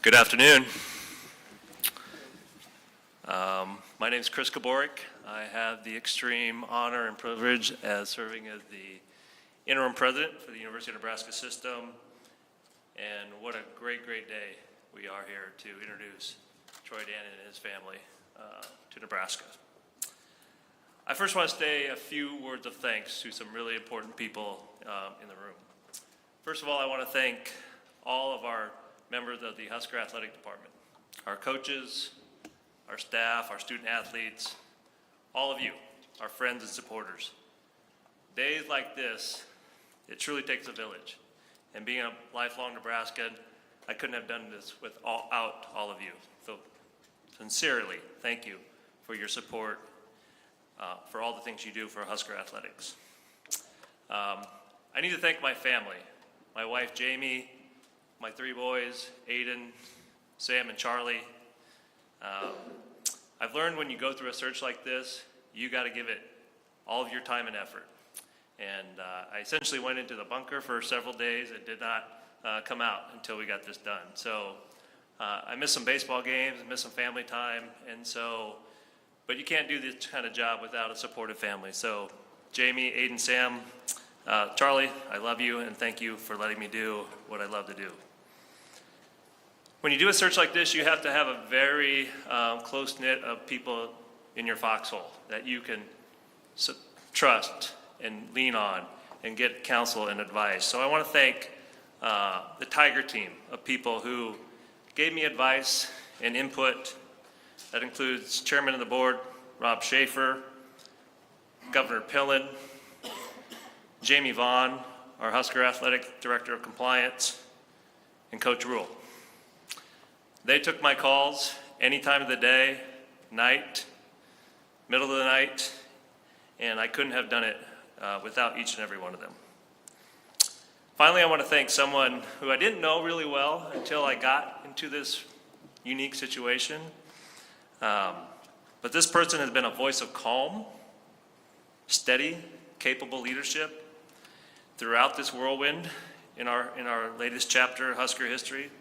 Good afternoon. My name is Chris Kaborik. I have the extreme honor and privilege as serving as the interim president for the University of Nebraska system. And what a great, great day we are here to introduce Troy Dannen and his family to Nebraska. I first want to say a few words of thanks to some really important people in the room. First of all, I want to thank all of our members of the Husker Athletic Department, our coaches, our staff, our student athletes, all of you, our friends and supporters. Days like this, it truly takes a village. And being a lifelong Nebraskan, I couldn't have done this without all of you. So sincerely, thank you for your support, for all the things you do for Husker Athletics. I need to thank my family, my wife Jamie, my three boys, Aiden, Sam, and Charlie. I've learned when you go through a search like this, you got to give it all of your time and effort. And I essentially went into the bunker for several days and did not come out until we got this done. So I missed some baseball games, missed some family time, but you can't do this kind of job without a supportive family. So Jamie, Aiden, Sam, Charlie, I love you and thank you for letting me do what I love to do. When you do a search like this, you have to have a very close knit of people in your foxhole that you can trust and lean on and get counsel and advice. So I want to thank the Tiger team of people who gave me advice and input. That includes Chairman of the Board, Rob Schaefer, Governor Pillen, Jamie Vaughn, our Husker Athletic Director of Compliance, and Coach Rule. They took my calls any time of the day, night, middle of the night, and I couldn't have done it without each and every one of them. Finally, I want to thank someone who I didn't know really well until I got into this unique situation. But this person has been a voice of calm, steady, capable leadership throughout this whirlwind in our latest chapter, Husker history.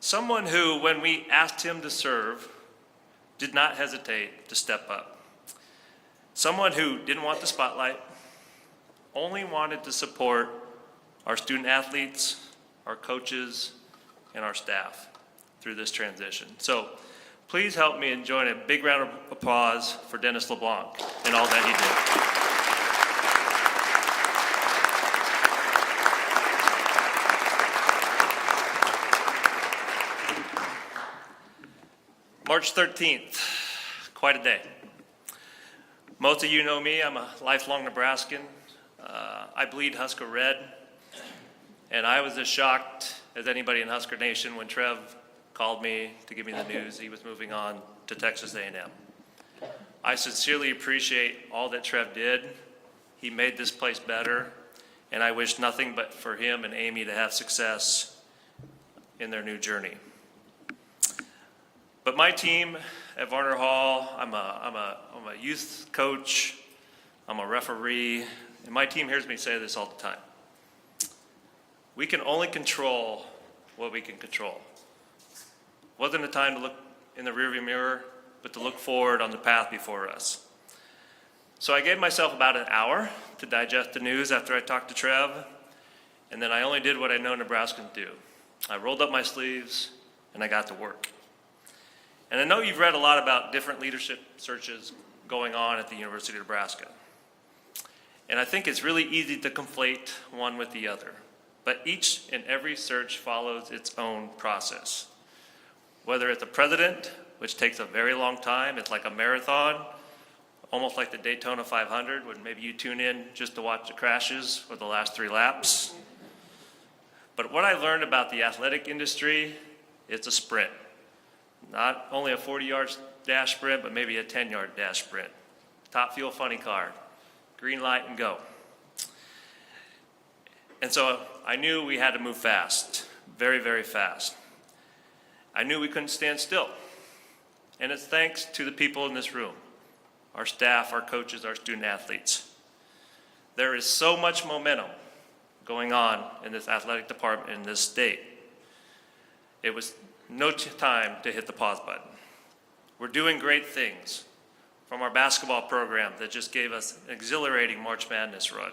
Someone who, when we asked him to serve, did not hesitate to step up. Someone who didn't want the spotlight, only wanted to support our student athletes, our coaches, and our staff through this transition. So please help me and join a big round of applause for Dennis LeBlanc and all that he did. March 13th, quite a day. Most of you know me, I'm a lifelong Nebraskan. I bleed Husker red, and I was as shocked as anybody in Husker Nation when Trev called me to give me the news he was moving on to Texas A&M. I sincerely appreciate all that Trev did. He made this place better, and I wish nothing but for him and Amy to have success in their new journey. But my team at Varner Hall, I'm a youth coach, I'm a referee, and my team hears me say this all the time. We can only control what we can control. Wasn't a time to look in the rearview mirror, but to look forward on the path before us. So I gave myself about an hour to digest the news after I talked to Trev, and then I only did what I know Nebraskans do. I rolled up my sleeves and I got to work. And I know you've read a lot about different leadership searches going on at the University of Nebraska. And I think it's really easy to conflate one with the other. But each and every search follows its own process. Whether it's a president, which takes a very long time, it's like a marathon, almost like the Daytona 500, when maybe you tune in just to watch the crashes for the last 3 laps. But what I learned about the athletic industry, it's a sprint. Not only a 40-yard dash sprint, but maybe a 10-yard dash sprint. Top fuel funny car, green light and go. And so I knew we had to move fast, very, very fast. I knew we couldn't stand still. And it's thanks to the people in this room, our staff, our coaches, our student athletes. There is so much momentum going on in this athletic department in this state. It was no time to hit the pause button. We're doing great things, from our basketball program that just gave us an exhilarating March Madness run,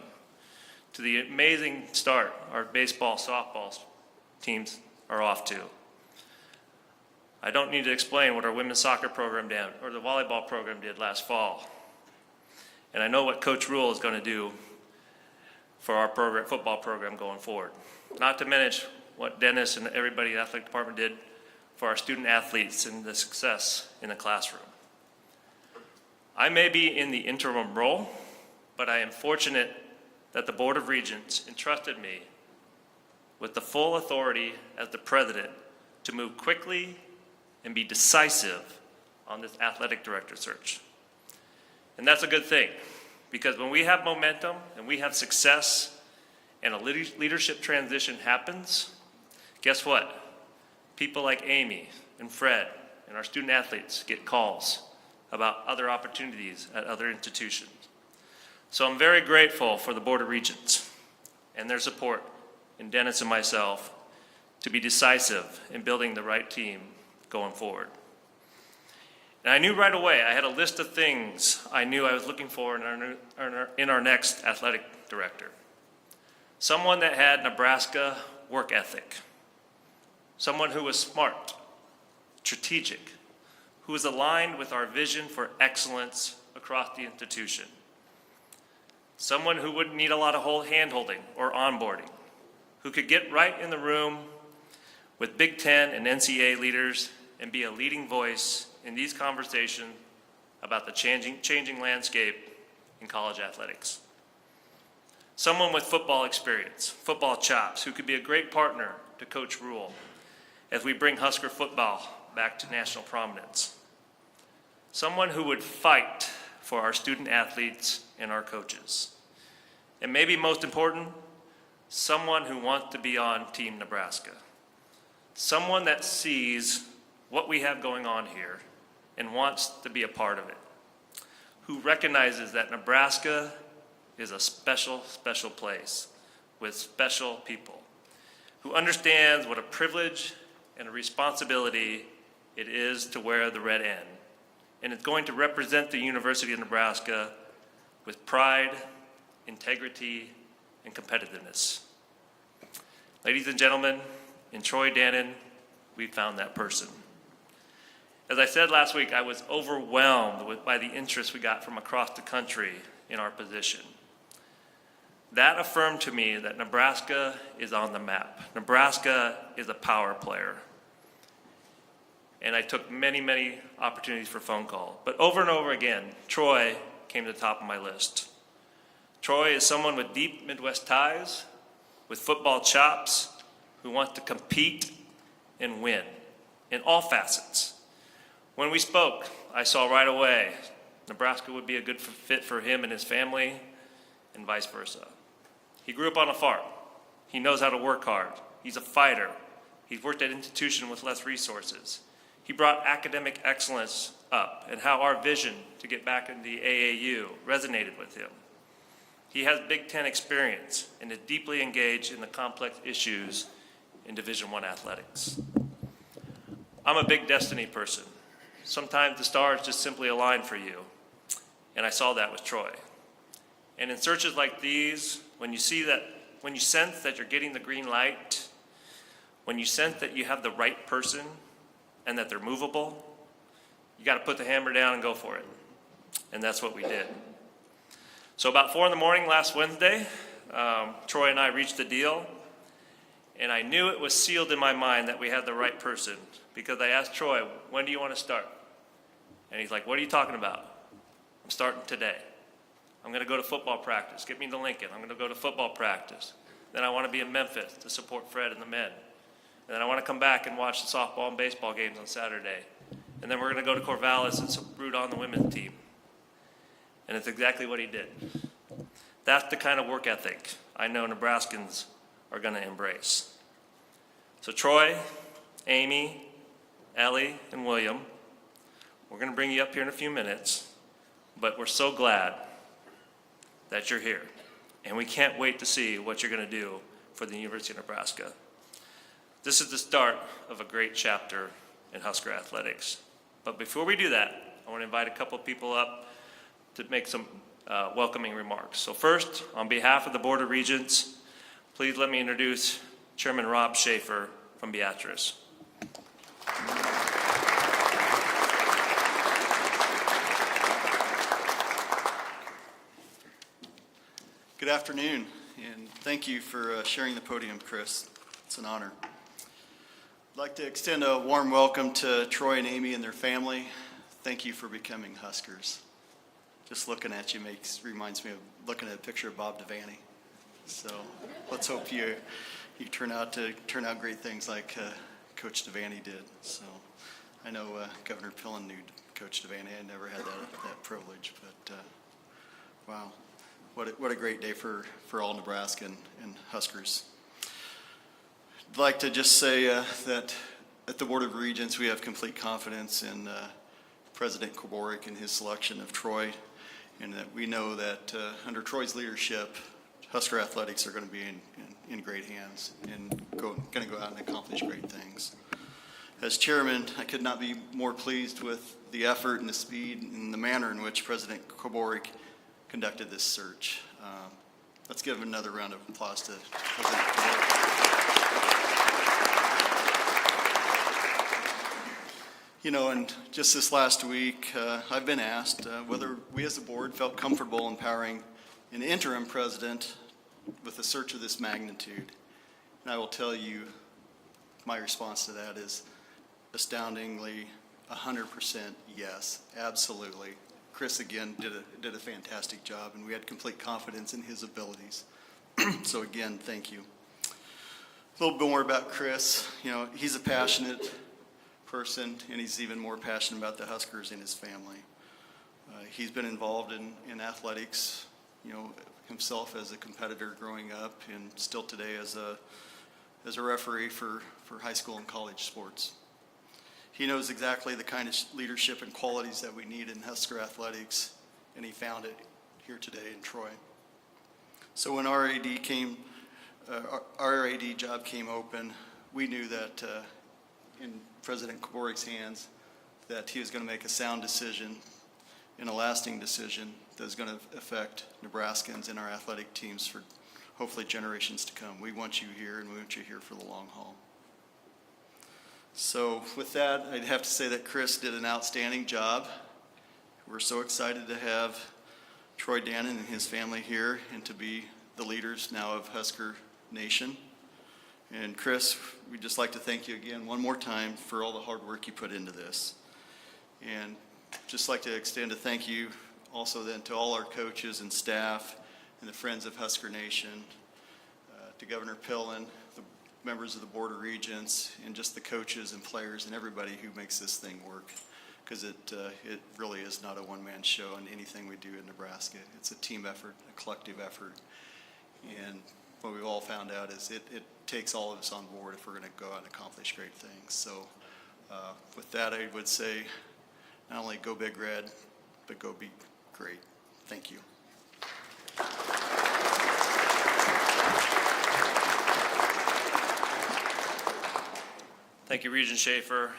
to the amazing start our baseball, softball teams are off to. I don't need to explain what our women's soccer program did or the volleyball program did last fall. And I know what Coach Rule is going to do for our football program going forward. Not to mention what Dennis and everybody in the athletic department did for our student athletes and the success in the classroom. I may be in the interim role, but I am fortunate that the Board of Regents entrusted me with the full authority as the president to move quickly and be decisive on this athletic director search. And that's a good thing, because when we have momentum and we have success and a leadership transition happens, guess what? People like Amy and Fred and our student athletes get calls about other opportunities at other institutions. So I'm very grateful for the Board of Regents and their support in Dennis and myself to be decisive in building the right team going forward. And I knew right away, I had a list of things I knew I was looking for in our next athletic director. Someone that had Nebraska work ethic. Someone who was smart, strategic, who was aligned with our vision for excellence across the institution. Someone who wouldn't need a lot of hand-holding or onboarding, who could get right in the room with Big Ten and NCAA leaders and be a leading voice in these conversations about the changing landscape in college athletics. Someone with football experience, football chops, who could be a great partner to Coach Rule as we bring Husker football back to national prominence. Someone who would fight for our student athletes and our coaches. And maybe most important, someone who wants to be on Team Nebraska. Someone that sees what we have going on here and wants to be a part of it. Who recognizes that Nebraska is a special, special place with special people. Who understands what a privilege and a responsibility it is to wear the red N. And it's going to represent the University of Nebraska with pride, integrity, and competitiveness. Ladies and gentlemen, in Troy Dannen, we found that person. As I said last week, I was overwhelmed by the interest we got from across the country in our position. That affirmed to me that Nebraska is on the map. Nebraska is a power player. And I took many, many opportunities for phone call. But over and over again, Troy came to the top of my list. Troy is someone with deep Midwest ties, with football chops, who wants to compete and win in all facets. When we spoke, I saw right away Nebraska would be a good fit for him and his family, and vice versa. He grew up on a farm. He knows how to work hard. He's a fighter. He's worked at institutions with less resources. He brought academic excellence up and how our vision to get back in the AAU resonated with him. He has Big Ten experience and is deeply engaged in the complex issues in Division I athletics. I'm a big destiny person. Sometimes the stars just simply align for you, and I saw that with Troy. And in searches like these, when you sense that you're getting the green light, when you sense that you have the right person and that they're movable, you got to put the hammer down and go for it. And that's what we did. So about 4 a.m. last Wednesday, Troy and I reached a deal, and I knew it was sealed in my mind that we had the right person, because I asked Troy, when do you want to start? And he's like, what are you talking about? I'm starting today. I'm going to go to football practice. Get me to Lincoln. I'm going to go to football practice. Then I want to be in Memphis to support Fred and the men. And then I want to come back and watch the softball and baseball games on Saturday. And then we're going to go to Corvallis and root on the women's team. And it's exactly what he did. That's the kind of work ethic I know Nebraskans are going to embrace. So Troy, Amy, Ellie, and William, we're going to bring you up here in a few minutes, but we're so glad that you're here. And we can't wait to see what you're going to do for the University of Nebraska. This is the start of a great chapter in Husker Athletics. But before we do that, I want to invite a couple of people up to make some welcoming remarks. So first, on behalf of the Board of Regents, please let me introduce Chairman Rob Schaefer from Beatrice. Good afternoon, and thank you for sharing the podium, Chris. It's an honor. I'd like to extend a warm welcome to Troy and Amy and their family. Thank you for becoming Huskers. Just looking at you reminds me of looking at a picture of Bob Devaney. So let's hope you turn out great things like Coach Devaney did. So I know Governor Pillen knew Coach Devaney. I never had that privilege, but wow. What a great day for all Nebraska and Huskers. I'd like to just say that at the Board of Regents, we have complete confidence in President Koborik and his selection of Troy, and that we know that under Troy's leadership, Husker Athletics are going to be in great hands and going to go out and accomplish great things. As chairman, I could not be more pleased with the effort and the speed and the manner in which President Koborik conducted this search. Let's give another round of applause to President Koborik. You know, and just this last week, I've been asked whether we as a board felt comfortable empowering an interim president with a search of this magnitude. And I will tell you, my response to that is astoundingly 100% yes, absolutely. Chris, again, did a fantastic job, and we had complete confidence in his abilities. So again, thank you. A little bit more about Chris. You know, he's a passionate person, and he's even more passionate about the Huskers and his family. He's been involved in athletics, you know, himself as a competitor growing up, and still today as a referee for high school and college sports. He knows exactly the kind of leadership and qualities that we need in Husker Athletics, and he found it here today in Troy. So when our AD job came open, we knew that in President Koborik's hands, that he was going to make a sound decision and a lasting decision that is going to affect Nebraskans and our athletic teams for hopefully generations to come. We want you here, and we want you here for the long haul. So with that, I'd have to say that Chris did an outstanding job. We're so excited to have Troy Dannen and his family here and to be the leaders now of Husker Nation. And Chris, we'd just like to thank you again one more time for all the hard work you put into this. And just like to extend a thank you also then to all our coaches and staff and the friends of Husker Nation, to Governor Pillen, the members of the Board of Regents, and just the coaches and players and everybody who makes this thing work, because it really is not a one-man show in anything we do in Nebraska. It's a team effort, a collective effort, and what we've all found out is it takes all of us on board if we're going to go out and accomplish great things. So with that, I would say not only go Big Red, but go be great. Thank you. Thank you, Regent Schaefer.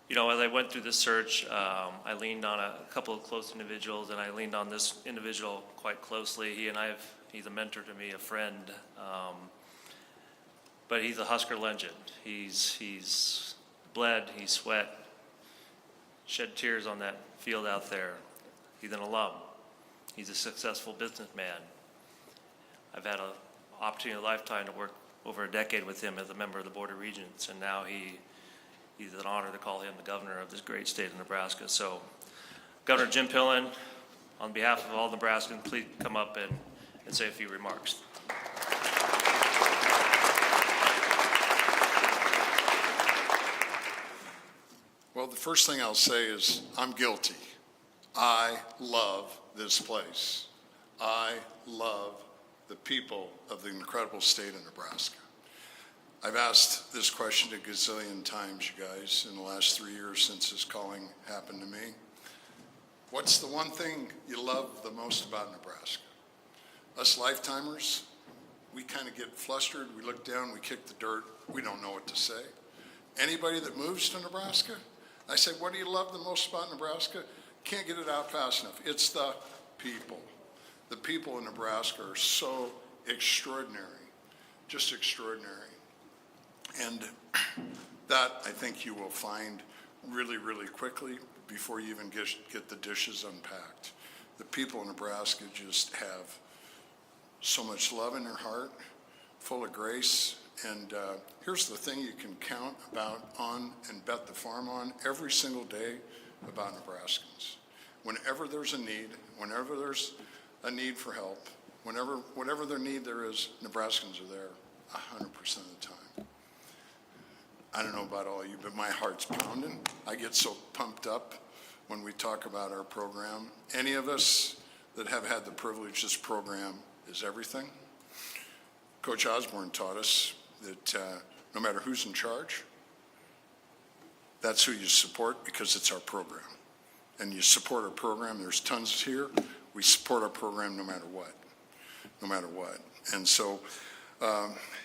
You know, as I went through the search, I leaned on a couple of close individuals, and I leaned on this individual quite closely. He's a mentor to me, a friend, but he's a Husker legend. He's bled, he's sweat, shed tears on that field out there. He's an alum. He's a successful businessman. I've had an opportunity of a lifetime to work over a decade with him as a member of the Board of Regents, and now he's an honor to call him the governor of this great state of Nebraska. So, Governor Jim Pillen, on behalf of all Nebraskans, please come up and say a few remarks. Well, the first thing I'll say is I'm guilty. I love this place. I love the people of the incredible state of Nebraska. I've asked this question a gazillion times, you guys, in the last 3 years since this calling happened to me. What's the one thing you love the most about Nebraska? Us lifetimers, we kind of get flustered. We look down, we kick the dirt. We don't know what to say. Anybody that moves to Nebraska, I say, what do you love the most about Nebraska? Can't get it out fast enough. It's the people. The people in Nebraska are so extraordinary, just extraordinary. And that, I think, you will find really, really quickly before you even get the dishes unpacked. The people in Nebraska just have so much love in their heart, full of grace. And here's the thing you can count on and bet the farm on every single day about Nebraskans. Whenever there's a need, whenever there's a need for help, whatever their need there is, Nebraskans are there 100% of the time. I don't know about all of you, but my heart's pounding. I get so pumped up when we talk about our program. Any of us that have had the privilege, this program is everything. Coach Osborne taught us that no matter who's in charge, that's who you support because it's our program. And you support our program. There's tons here. We support our program no matter what. No matter what. And so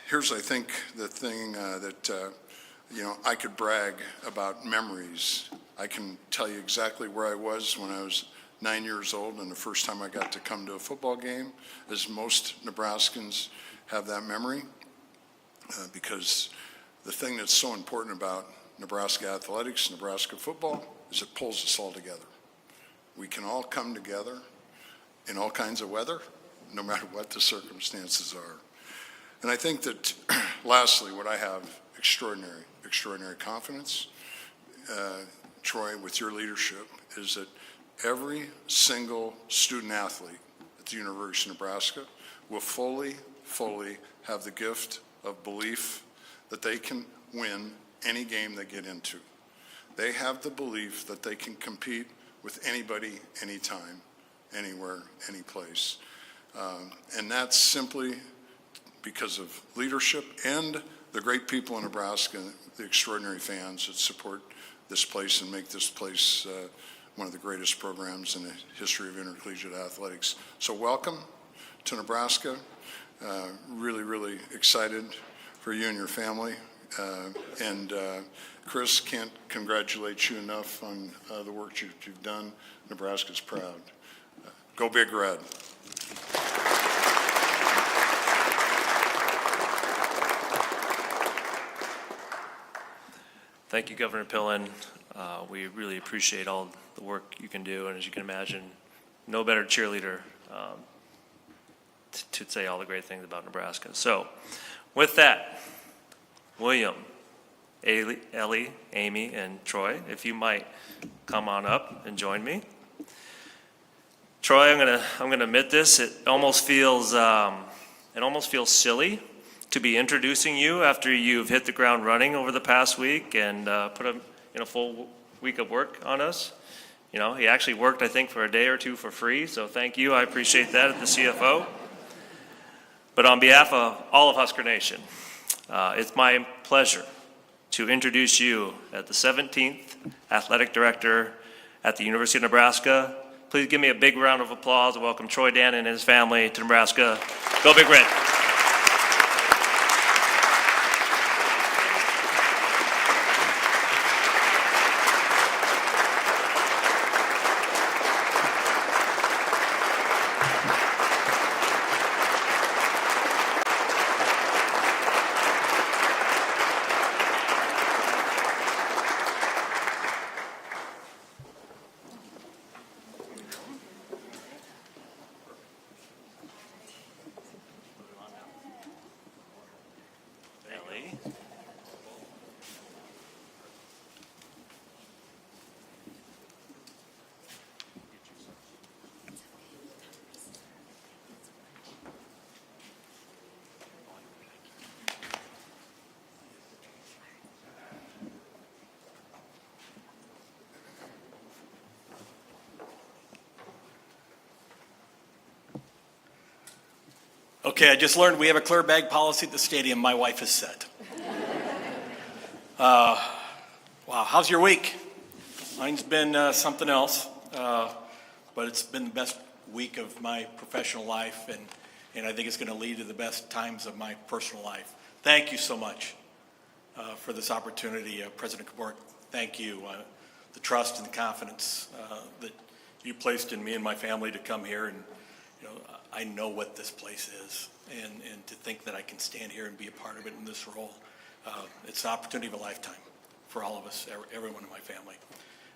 here's, I think, the thing that I could brag about memories. I can tell you exactly where I was when I was 9 years old and the first time I got to come to a football game, as most Nebraskans have that memory, because the thing that's so important about Nebraska athletics, Nebraska football, is it pulls us all together. We can all come together in all kinds of weather, no matter what the circumstances are. And I think that, lastly, what I have extraordinary confidence, Troy, with your leadership, is that every single student athlete at the University of Nebraska will fully have the gift of belief that they can win any game they get into. They have the belief that they can compete with anybody, anytime, anywhere, any place. And that's simply because of leadership and the great people in Nebraska, the extraordinary fans that support this place and make this place one of the greatest programs in the history of intercollegiate athletics. So welcome to Nebraska. Really excited for you and your family. And Chris, can't congratulate you enough on the work you've done. Nebraska's proud. Go Big Red. Thank you, Governor Pillen. We really appreciate all the work you can do, and as you can imagine, no better cheerleader to say all the great things about Nebraska. So, with that, William, Ellie, Amy, and Troy, if you might come on up and join me. Troy, I'm gonna admit this. It almost feels silly to be introducing you after you've hit the ground running over the past week and put a full week of work on us. You know, he actually worked, I think, for a day or two for free, so thank you. I appreciate that at the CFO. But on behalf of all of Husker Nation, it's my pleasure to introduce you as the 17th Athletic Director at the University of Nebraska. Please give me a big round of applause and welcome Troy Dannen and his family to Nebraska. Go Big Red. Okay, I just learned we have a clear bag policy at the stadium my wife has set. Wow, how's your week? Mine's been something else, but it's been the best week of my professional life, and I think it's going to lead to the best times of my personal life. Thank you so much. for this opportunity. President Kabor, thank you. The trust and the confidence that you placed in me and my family to come here, and I know what this place is, and to think that I can stand here and be a part of it in this role, it's an opportunity of a lifetime for all of us, everyone in my family.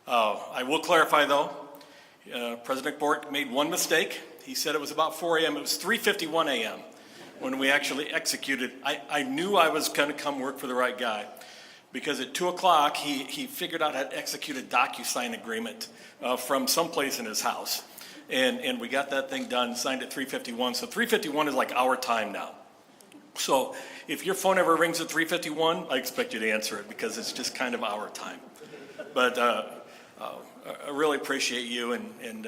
I will clarify, though, President Bork made one mistake. He said it was about 4 a.m. It was 3:51 a.m. when we actually executed. I knew I was going to come work for the right guy, because at 2 o'clock he figured out how to execute a DocuSign agreement from someplace in his house. And we got that thing done, signed at 3:51. So 3:51 is like our time now. So if your phone ever rings at 3:51, I expect you to answer it, because it's just kind of our time. But I really appreciate you, and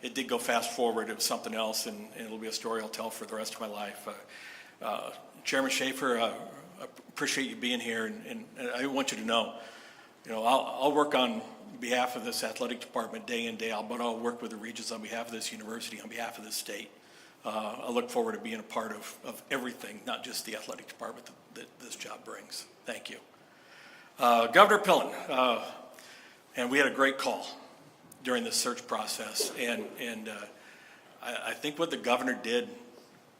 it did go fast forward. It was something else, and it'll be a story I'll tell for the rest of my life. Chairman Schaefer, I appreciate you being here, and I want you to know, I'll work on behalf of this athletic department day in, day out, but I'll work with the Regents on behalf of this university, on behalf of this state. I look forward to being a part of everything, not just the athletic department that this job brings. Thank you. Governor Pillen, and we had a great call during the search process, and I think what the governor did,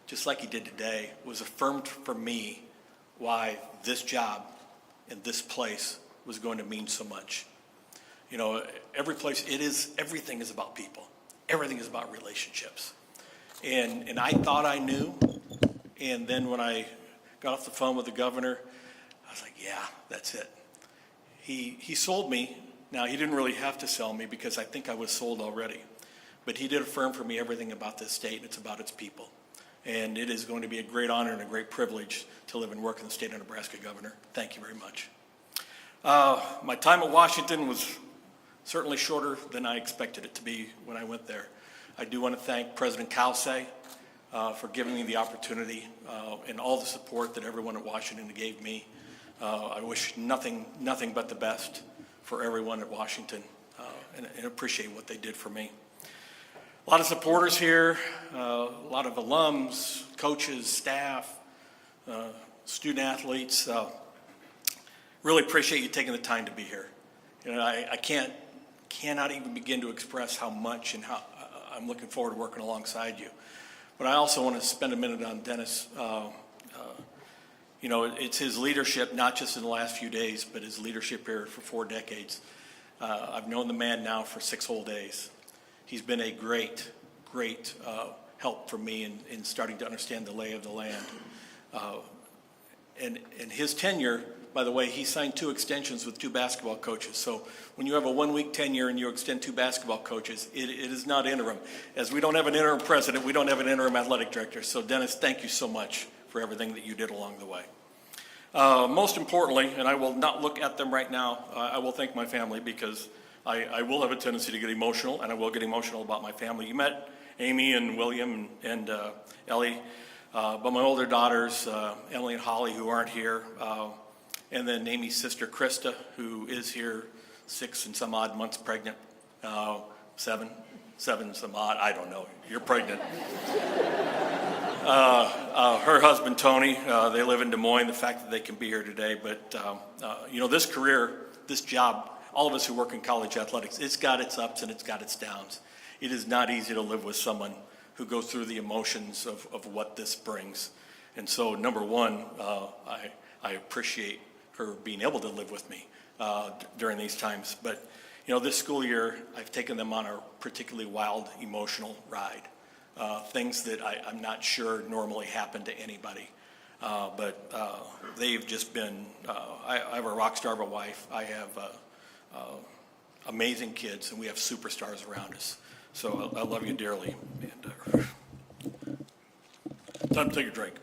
just like he did today, was affirmed for me why this job and this place was going to mean so much. Every place, everything is about people. Everything is about relationships. And I thought I knew, and then when I got off the phone with the governor, I was like, yeah, that's it. He sold me. Now, he didn't really have to sell me, because I think I was sold already. But he did affirm for me everything about this state, and it's about its people. And it is going to be a great honor and a great privilege to live and work in the state of Nebraska, Governor. Thank you very much. My time at Washington was certainly shorter than I expected it to be when I went there. I do want to thank President Kelsey for giving me the opportunity and all the support that everyone at Washington gave me. I wish nothing but the best for everyone at Washington, and appreciate what they did for me. A lot of supporters here, a lot of alums, coaches, staff, student athletes. Really appreciate you taking the time to be here. I cannot even begin to express how much and how I'm looking forward to working alongside you. But I also want to spend a minute on Dennis. It's his leadership, not just in the last few days, but his leadership here for 4 decades. I've known the man now for 6 whole days. He's been a great help for me in starting to understand the lay of the land. And his tenure, by the way, he signed 2 extensions with 2 basketball coaches. So when you have a 1-week tenure and you extend 2 basketball coaches, it is not interim. As we don't have an interim president, we don't have an interim athletic director. So Dennis, thank you so much for everything that you did along the way. Most importantly, and I will not look at them right now, I will thank my family, because I will have a tendency to get emotional, and I will get emotional about my family. You met Amy and William and Ellie, but my older daughters, Emily and Holly, who aren't here, and then Amy's sister, Krista, who is here, 6 and some odd months pregnant, 7 and some odd, I don't know, you're pregnant. Her husband, Tony, they live in Des Moines, the fact that they can be here today. But, this career, this job, all of us who work in college athletics, it's got its ups and it's got its downs. It is not easy to live with someone who goes through the emotions of what this brings. And so, number one, I appreciate her being able to live with me during these times. But, this school year, I've taken them on a particularly wild, emotional ride. Things that I'm not sure normally happen to anybody. But they've just been, I have a rock star of a wife. I have amazing kids, and we have superstars around us. So I love you dearly. And time to take a drink.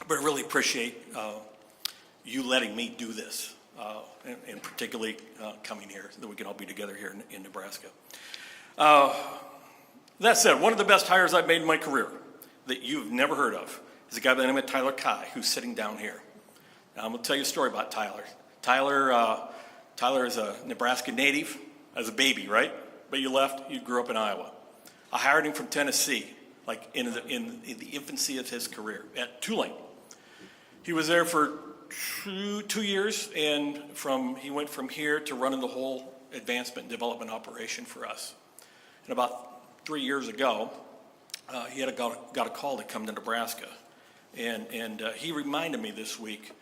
But I really appreciate you letting me do this, and particularly coming here so that we can all be together here in Nebraska. That said, one of the best hires I've made in my career that you've never heard of is a guy by the name of Tyler Kai, who's sitting down here. Now, I'm going to tell you a story about Tyler. Tyler is a Nebraska native as a baby, right? But you grew up in Iowa. I hired him from Tennessee, like in the infancy of his career at Tulane. He was there for two years, and he went from here to running the whole advancement and development operation for us. And about 3 years ago, he had got a call to come to Nebraska. And he reminded me this week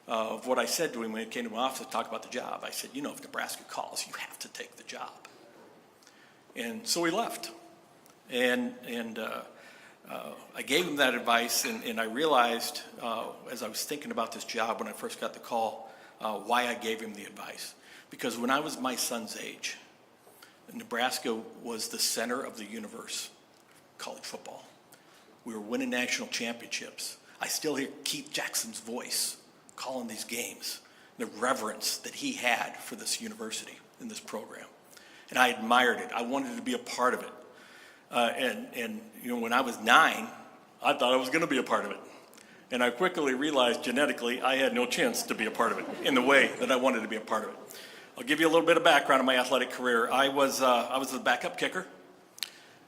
of what I said to him when he came to my office to talk about the job. I said, if Nebraska calls, you have to take the job. And so he left. And I gave him that advice, and I realized as I was thinking about this job when I first got the call, why I gave him the advice. Because when I was my son's age, Nebraska was the center of the universe, college football. We were winning national championships. I still hear Keith Jackson's voice calling these games, the reverence that he had for this university and this program. And I admired it. I wanted to be a part of it. And when I was 9, I thought I was going to be a part of it. And I quickly realized genetically I had no chance to be a part of it in the way that I wanted to be a part of it. I'll give you a little bit of background on my athletic career. I was the backup kicker.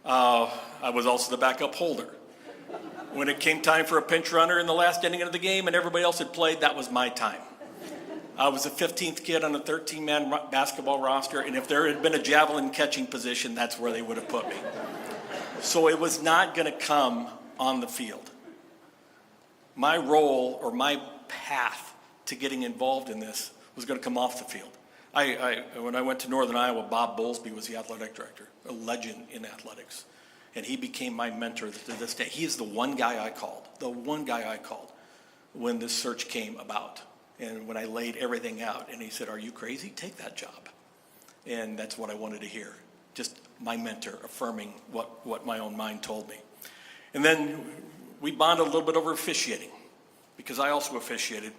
I was also the backup holder. When it came time for a pinch runner in the last inning of the game and everybody else had played, that was my time. I was the 15th kid on a 13-man basketball roster, and if there had been a javelin catching position, that's where they would have put me. So it was not going to come on the field. My role or my path to getting involved in this was going to come off the field. When I went to Northern Iowa, Bob Bowlesby was the athletic director, a legend in athletics. And he became my mentor to this day. He is the one guy I called when this search came about. And when I laid everything out, and he said, "Are you crazy? Take that job." And that's what I wanted to hear. Just my mentor affirming what my own mind told me. And then we bonded a little bit over officiating, because I also officiated.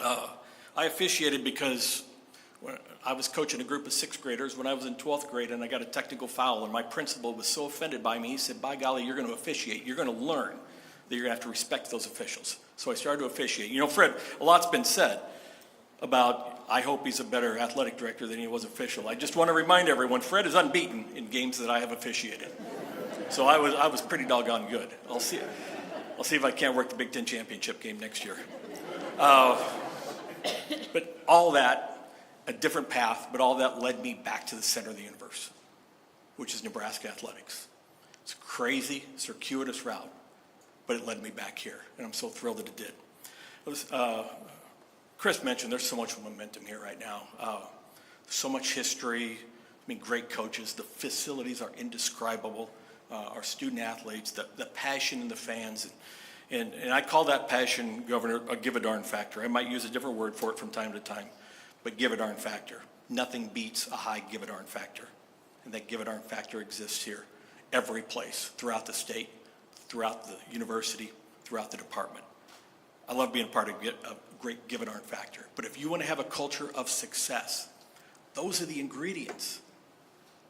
I officiated because when I was coaching a group of 6th graders when I was in 12th grade, and I got a technical foul, and my principal was so offended by me, he said, "By golly, you're going to officiate. You're going to learn that you're going to have to respect those officials." So I started to officiate. Fred, a lot's been said about, I hope he's a better athletic director than he was official. I just want to remind everyone, Fred is unbeaten in games that I have officiated. So I was pretty doggone good. I'll see if I can't work the Big Ten championship game next year. But all that, a different path, but all that led me back to the center of the universe, which is Nebraska athletics. It's a crazy, circuitous route, but it led me back here, and I'm so thrilled that it did. Chris mentioned there's so much momentum here right now. So much history, great coaches. The facilities are indescribable. Our student athletes, the passion in the fans. And I call that passion, Governor, a give a darn factor. I might use a different word for it from time to time, but give a darn factor. Nothing beats a high give a darn factor. And that give a darn factor exists here, every place, throughout the state, throughout the university, throughout the department. I love being a part of a great give a darn factor. But if you want to have a culture of success, those are the ingredients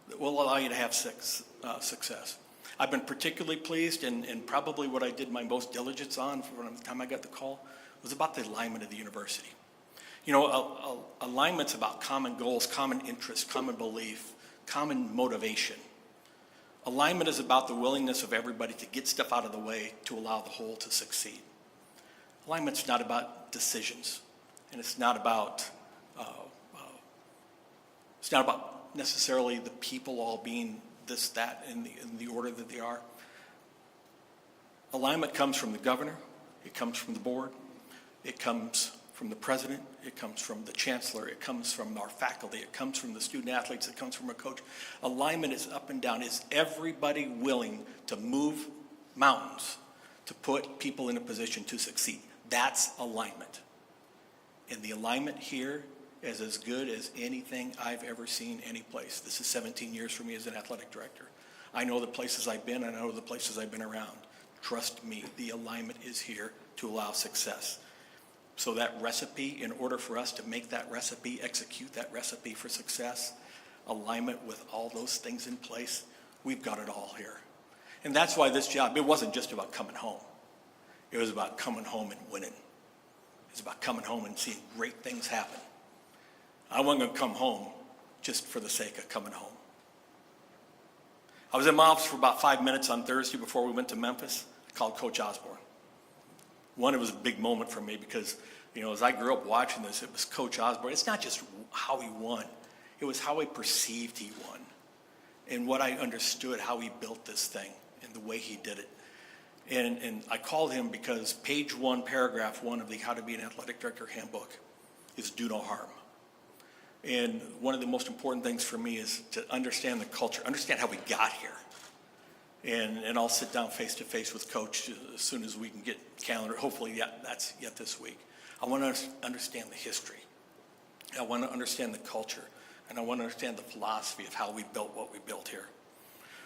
that will allow you to have success. I've been particularly pleased, and probably what I did my most diligence on from the time I got the call was about the alignment of the university. Alignment's about common goals, common interests, common belief, common motivation. Alignment is about the willingness of everybody to get stuff out of the way to allow the whole to succeed. Alignment's not about decisions, and it's not about necessarily the people all being this, that, in the order that they are. Alignment comes from the governor, it comes from the board, it comes from the president, it comes from the chancellor, it comes from our faculty, it comes from the student athletes, it comes from a coach. Alignment is up and down. Is everybody willing to move mountains to put people in a position to succeed? That's alignment. And the alignment here is as good as anything I've ever seen any place. This is 17 years for me as an athletic director. I know the places I've been, and I know the places I've been around. Trust me, the alignment is here to allow success. So that recipe, in order for us to make that recipe, execute that recipe for success, alignment with all those things in place, we've got it all here. And that's why this job, it wasn't just about coming home. It was about coming home and winning. It's about coming home and seeing great things happen. I wasn't going to come home just for the sake of coming home. I was in my office for about 5 minutes on Thursday before we went to Memphis. I called Coach Osborne. One, it was a big moment for me because You know, as I grew up watching this, it was Coach Osborne. It's not just how he won. It was how I perceived he won and what I understood, how he built this thing and the way he did it. And I called him because page 1, paragraph 1 of the How to Be an Athletic Director handbook is do no harm. And one of the most important things for me is to understand the culture, understand how we got here. And I'll sit down face to face with Coach as soon as we can get calendar. Hopefully, that's yet this week. I want to understand the history. I want to understand the culture. And I want to understand the philosophy of how we built what we built here.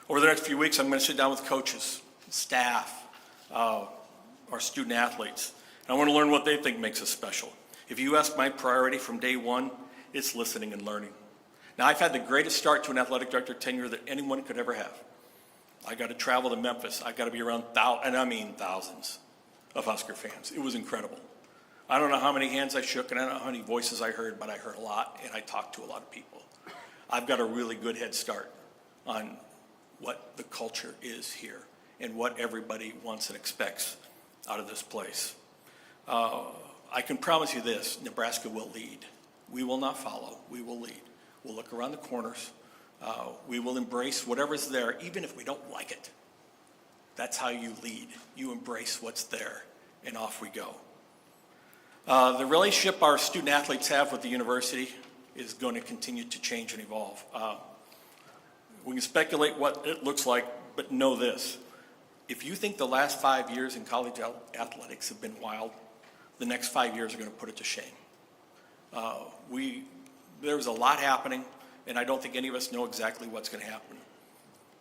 Over the next few weeks, I'm going to sit down with coaches, staff, our student athletes. And I want to learn what they think makes us special. If you ask my priority from day one, it's listening and learning. Now, I've had the greatest start to an athletic director tenure that anyone could ever have. I got to travel to Memphis. I got to be around thousands of Husker fans. It was incredible. I don't know how many hands I shook and I don't know how many voices I heard, but I heard a lot and I talked to a lot of people. I've got a really good head start on what the culture is here and what everybody wants and expects out of this place. I can promise you this, Nebraska will lead. We will not follow, we will lead. We'll look around the corners. We will embrace whatever's there, even if we don't like it. That's how you lead. You embrace what's there, and off we go. The relationship our student athletes have with the university is going to continue to change and evolve. We can speculate what it looks like, but know this. If you think the last 5 years in college athletics have been wild, the next 5 years are going to put it to shame. There was a lot happening, and I don't think any of us know exactly what's going to happen.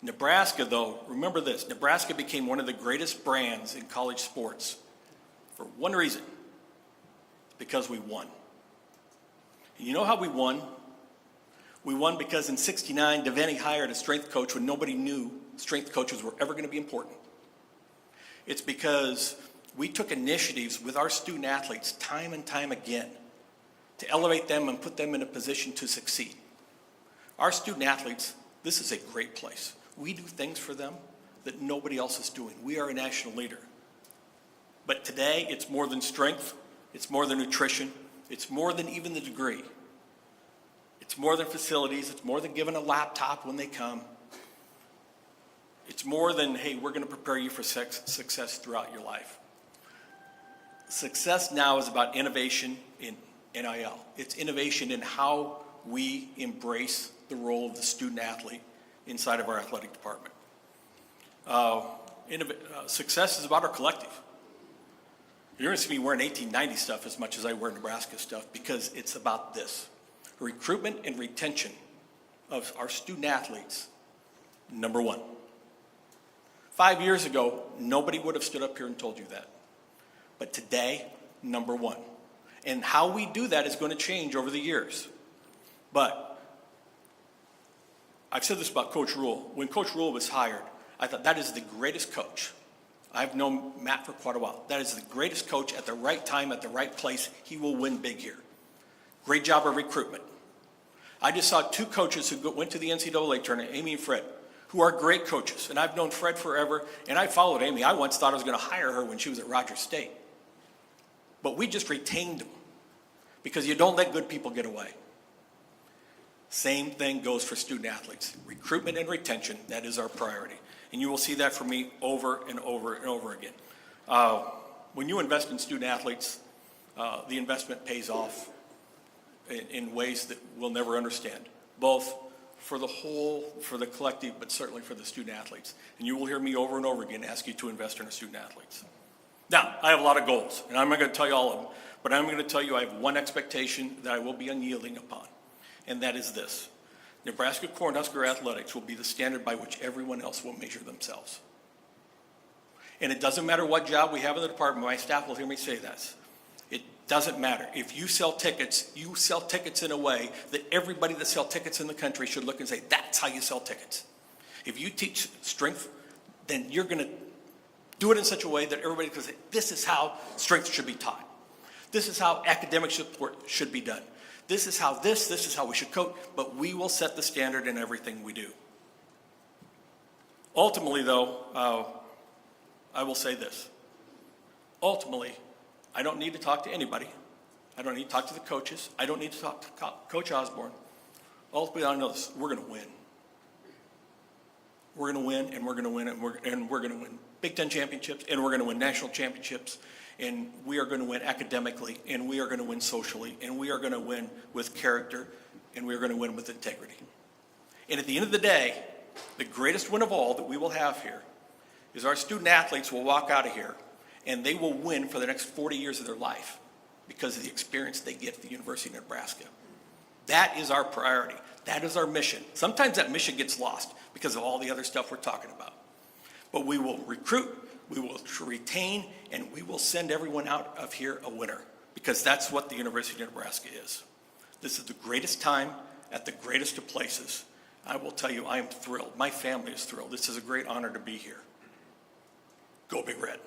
Nebraska, though, remember this, Nebraska became one of the greatest brands in college sports for one reason, because we won. And you know how we won? We won because in '69, Dannen hired a strength coach when nobody knew strength coaches were ever going to be important. It's because we took initiatives with our student athletes time and time again to elevate them and put them in a position to succeed. Our student athletes, this is a great place. We do things for them that nobody else is doing. We are a national leader. But today, it's more than strength. It's more than nutrition. It's more than even the degree. It's more than facilities. It's more than giving a laptop when they come. It's more than, hey, we're going to prepare you for success throughout your life. Success now is about innovation in NIL. It's innovation in how we embrace the role of the student athlete inside of our athletic department. Success is about our collective. You're going to see me wearing 1890 stuff as much as I wear Nebraska stuff because it's about this. Recruitment and retention of our student athletes, number one. 5 years ago, nobody would have stood up here and told you that. But today, number one. And how we do that is going to change over the years. But I've said this about Coach Rule. When Coach Rule was hired, I thought that is the greatest coach. I've known Matt for quite a while. That is the greatest coach at the right time, at the right place. He will win big here. Great job of recruitment. I just saw two coaches who went to the NCAA tournament, Amy and Fred, who are great coaches. And I've known Fred forever, and I followed Amy. I once thought I was going to hire her when she was at Rogers State. But we just retained them because you don't let good people get away. Same thing goes for student athletes. Recruitment and retention, that is our priority. And you will see that from me over and over and over again. When you invest in student athletes, the investment pays off in ways that we'll never understand, both for the whole, for the collective, but certainly for the student athletes. And you will hear me over and over again ask you to invest in our student athletes. Now, I have a lot of goals, and I'm not going to tell you all of them, but I'm going to tell you I have one expectation that I will be unyielding upon, and that is this. Nebraska Husker Athletics will be the standard by which everyone else will measure themselves. And it doesn't matter what job we have in the department. My staff will hear me say this. It doesn't matter. If you sell tickets in a way that everybody that sells tickets in the country should look and say, that's how you sell tickets. If you teach strength, then you're going to do it in such a way that everybody can say, this is how strength should be taught. This is how academic support should be done. This is how this is how we should coach, but we will set the standard in everything we do. Ultimately, though, I will say this. Ultimately, I don't need to talk to anybody. I don't need to talk to the coaches. I don't need to talk to Coach Osborne. Ultimately, I know this, we're going to win. We're going to win, and we're going to win, and we're going to win Big Ten championships, and we're going to win national championships, and we are going to win academically, and we are going to win socially, and we are going to win with character, and we are going to win with integrity. And at the end of the day, the greatest win of all that we will have here is our student athletes will walk out of here, and they will win for the next 40 years of their life because of the experience they get at the University of Nebraska. That is our priority. That is our mission. Sometimes that mission gets lost because of all the other stuff we're talking about. But we will recruit, we will retain, and we will send everyone out of here a winner, because that's what the University of Nebraska is. This is the greatest time at the greatest of places. I will tell you, I am thrilled. My family is thrilled. This is a great honor to be here. Go Big Red.